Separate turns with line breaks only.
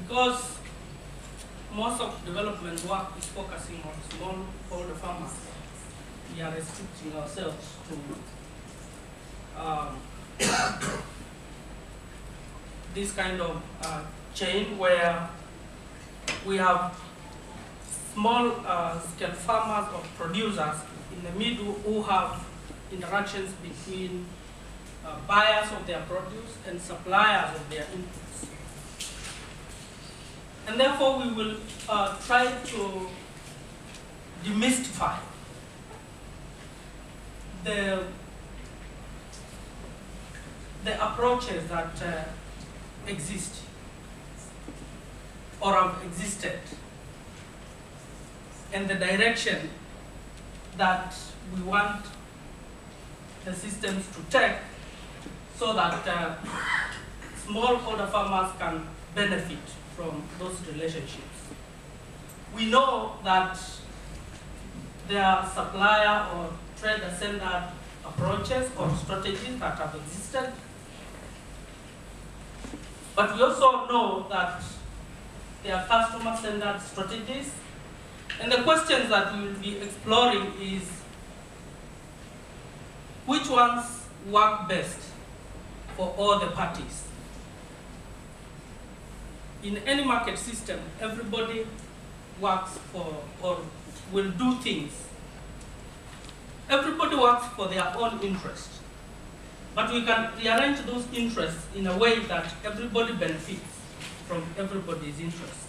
because most of development work is focusing on smallholder farmers, we are restricting ourselves to this kind of chain where we have small scale farmers or producers in the middle who have interactions between buyers of their produce and suppliers of their inputs. And therefore we will try to demystify the approaches that exist or have existed, and the direction that we want the systems to take so that smallholder farmers can benefit from those relationships. We know that there are supplier or trader-centered approaches or strategies that have existed, but we also know that there are customer-centered strategies. And the questions that we will be exploring is, which ones work best for all the parties? In any market system, everybody works for or will do things. Everybody works for their own interest. But we can rearrange those interests in a way that everybody benefits from everybody's interests.